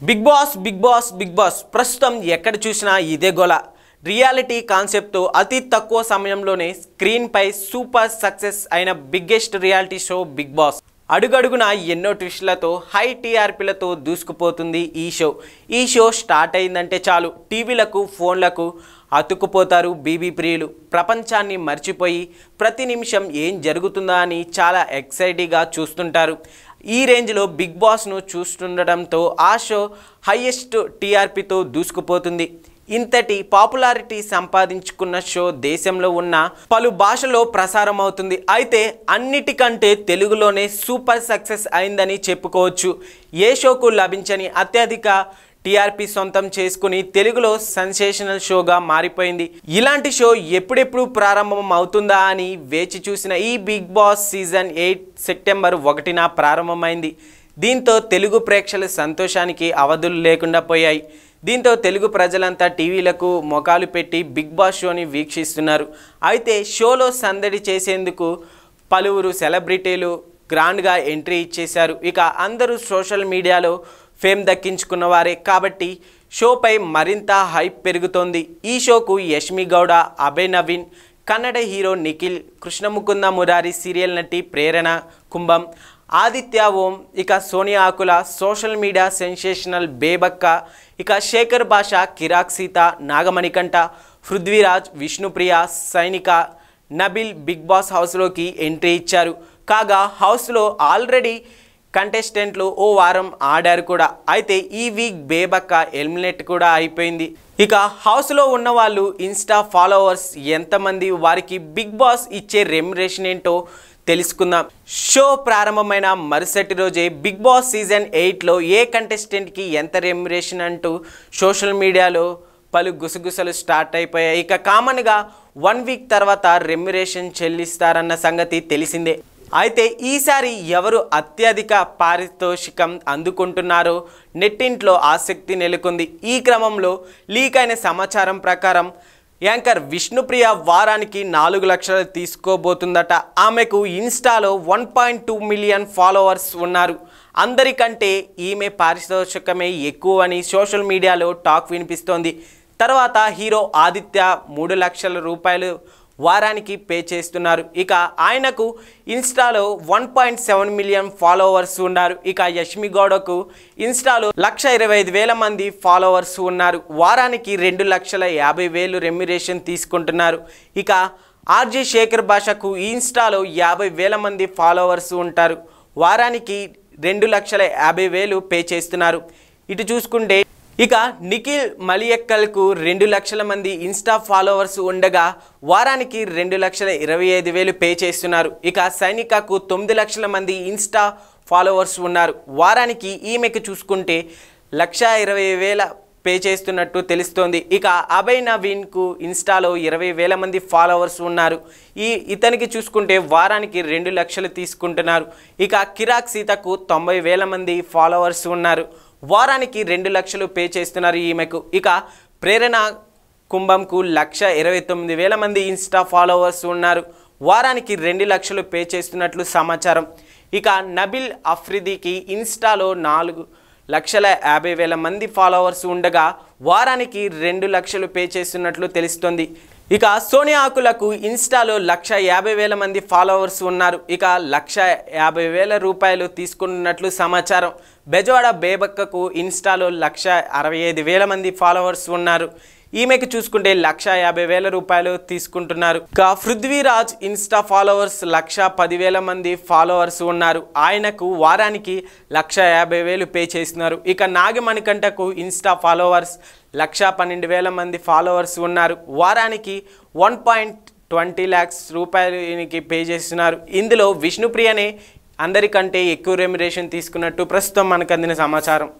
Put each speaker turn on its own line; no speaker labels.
Big boss ప్రస్తుతం ఎక్కడ చూసినా ఇదే గోల. రియాలిటీ కాన్సెప్ట్తో అతి తక్కువ సమయంలోనే స్క్రీన్ పై సూపర్ సక్సెస్ అయిన biggest reality show Bigg Boss. అడుగడుగున ఎన్నో ట్విస్టులతో హై టీఆర్పీలతో దూసుకుపోతుంది ఈ షో స్టార్ట్ అయిందంటే చాలు టీవీలకు ఫోన్లకు అతుక్కుపోతారు బీబీ ప్రియులు. ప్రపంచాన్ని మర్చిపోయి ప్రతి నిమిషం ఏం జరుగుతుందా అని చాలా ఎక్సైటింగ్గా చూస్తుంటారు. ఈ రేంజ్లో బిగ్ బాస్ను చూస్తుండటంతో ఆ షో హైయెస్ట్ టీఆర్పీతో దూసుకుపోతుంది. ఇంతటి పాపులారిటీ సంపాదించుకున్న షో దేశంలో ఉన్న పలు భాషలో ప్రసారం అవుతుంది. అయితే అన్నిటికంటే తెలుగులోనే సూపర్ సక్సెస్ అయిందని చెప్పుకోవచ్చు. ఏ షోకు లభించని అత్యధిక టీఆర్పీ సొంతం చేసుకుని తెలుగులో సెన్సేషనల్ షోగా మారిపోయింది. ఇలాంటి షో ఎప్పుడెప్పుడు ప్రారంభం అవుతుందా అని వేచి చూసిన ఈ బిగ్ బాస్ సీజన్ 8 సెప్టెంబర్ 1న ప్రారంభమైంది. దీంతో తెలుగు ప్రేక్షకుల సంతోషానికి అవధులు లేకుండా పోయాయి. దీంతో తెలుగు ప్రజలంతా టీవీలకు మొఖాలు పెట్టి బిగ్ బాస్ షోని వీక్షిస్తున్నారు. అయితే షోలో సందడి చేసేందుకు పలువురు సెలబ్రిటీలు గ్రాండ్గా ఎంట్రీ ఇచ్చేశారు. ఇక అందరూ సోషల్ మీడియాలో ఫేమ్ దక్కించుకున్న వారే కాబట్టి షోపై మరింత హైప్ పెరుగుతోంది. ఈ షోకు యష్మి గౌడ, అభయ్ నవీన్, కన్నడ హీరో నిఖిల్, కృష్ణముకుంద మురారి, సీరియల్ నటి ప్రేరణ కుంభం, ఆదిత్య ఓం, ఇక సోనియా ఆకుల, సోషల్ మీడియా సెన్సేషనల్ బేబక్క, ఇక శేఖర్ భాష, కిరాక్ సీత, నాగమణికంఠ, పృథ్వీరాజ్, విష్ణుప్రియ, సైనిక, నబిల్ బిగ్ బాస్ హౌస్లోకి ఎంట్రీ ఇచ్చారు. కాగా హౌస్లో ఆల్రెడీ కంటెస్టెంట్లు ఓ వారం ఆడారు కూడా. అయితే ఈ వీక్ బేబక్క ఎలిమినేట్ కూడా అయిపోయింది. ఇక హౌస్లో ఉన్న వాళ్ళు ఇన్స్టా ఫాలోవర్స్ ఎంతమంది, వారికి బిగ్ బాస్ ఇచ్చే రెమ్యునరేషన్ ఏంటో తెలుసుకుందాం. షో ప్రారంభమైన మరుసటి రోజే బిగ్ బాస్ సీజన్ 8లో ఏ కంటెస్టెంట్కి ఎంత రెమ్యునరేషన్ అంటూ సోషల్ మీడియాలో పలు గుసగుసలు స్టార్ట్ అయిపోయాయి. ఇక కామన్గా 1 వీక్ తర్వాత రెమ్యునరేషన్ చెల్లిస్తారన్న సంగతి తెలిసిందే. అయితే ఈసారి ఎవరు అత్యధిక పారితోషికం అందుకుంటున్నారో నెట్టింట్లో ఆసక్తి నెలకొంది. ఈ క్రమంలో లీక్ అయిన సమాచారం ప్రకారం యాంకర్ విష్ణుప్రియ వారానికి 4 లక్షలు తీసుకోబోతుందట. ఆమెకు ఇన్స్టాలో 1.2 మిలియన్ ఫాలోవర్స్ ఉన్నారు. అందరికంటే ఈమె పారితోషికమే ఎక్కువ అని సోషల్ మీడియాలో టాక్ వినిపిస్తోంది. తర్వాత హీరో ఆదిత్య 3 లక్షల రూపాయలు వారానికి పే చేస్తున్నారు. ఇక ఆయనకు ఇన్స్టాలో 1.7 మిలియన్ ఫాలోవర్స్ ఉన్నారు. ఇక యష్మి గౌడకు ఇన్స్టాలో 1,25,000 మంది ఫాలోవర్స్ ఉన్నారు. వారానికి 2,50,000 రెమ్యునరేషన్ తీసుకుంటున్నారు. ఇక ఆర్జీ శేఖర్ భాషకు ఇన్స్టాలో 50,000 మంది ఫాలోవర్స్ ఉంటారు. వారానికి 2,50,000 పే చేస్తున్నారు. ఇటు చూసుకుంటే ఇక నిఖిల్ మలియక్కల్కు 2 లక్షల మంది ఇన్స్టా ఫాలోవర్స్ ఉండగా వారానికి 2,25,000 పే చేస్తున్నారు. ఇక సైనికకు 9 లక్షల మంది ఇన్స్టా ఫాలోవర్స్ ఉన్నారు. వారానికి ఈమెకు చూసుకుంటే 1,20,000 పే చేస్తున్నట్టు తెలుస్తోంది. ఇక అభయ్ నవీన్కు ఇన్స్టాలో 20,000 మంది ఫాలోవర్స్ ఉన్నారు. ఇతనికి చూసుకుంటే వారానికి 2 లక్షలు తీసుకుంటున్నారు. ఇక కిరాక్ సీతకు 90,000 మంది ఫాలోవర్స్ ఉన్నారు. వారానికి 2 లక్షలు పే చేస్తున్నారు ఈమెకు. ఇక ప్రేరణ కుంభంకు 1,29,000 మంది ఇన్స్టా ఫాలోవర్స్ ఉన్నారు. వారానికి 2 లక్షలు పే చేస్తున్నట్లు సమాచారం. ఇక నబిల్ అఫ్రిదీకి ఇన్స్టాలో 4,50,000 మంది ఫాలోవర్స్ ఉండగా వారానికి 2 లక్షలు పే చేస్తున్నట్లు తెలుస్తోంది. ఇక సోనియా ఆకులకు ఇన్స్టాలో 1,50,000 మంది ఫాలోవర్స్ ఉన్నారు. ఇక 1,50,000 రూపాయలు తీసుకున్నట్లు సమాచారం. బెజవాడ బేబక్కకు ఇన్స్టాలో 1,65,000 మంది ఫాలోవర్స్ ఉన్నారు. ఈమెకు చూసుకుంటే 1,50,000 రూపాయలు తీసుకుంటున్నారు. ఇక పృథ్వీరాజ్ ఇన్స్టా ఫాలోవర్స్ 1,10,000 మంది ఫాలోవర్స్ ఉన్నారు. ఆయనకు వారానికి 1,50,000 పే చేస్తున్నారు. ఇక నాగమణికంఠకు ఇన్స్టా ఫాలోవర్స్ 1,12,000 మంది ఫాలోవర్స్ ఉన్నారు. వారానికి 1.20 lakhs రూపాయలకి పే చేస్తున్నారు. ఇందులో విష్ణుప్రియనే అందరికంటే ఎక్కువ రెమ్యునరేషన్ తీసుకున్నట్టు ప్రస్తుతం మనకు అందిన సమాచారం.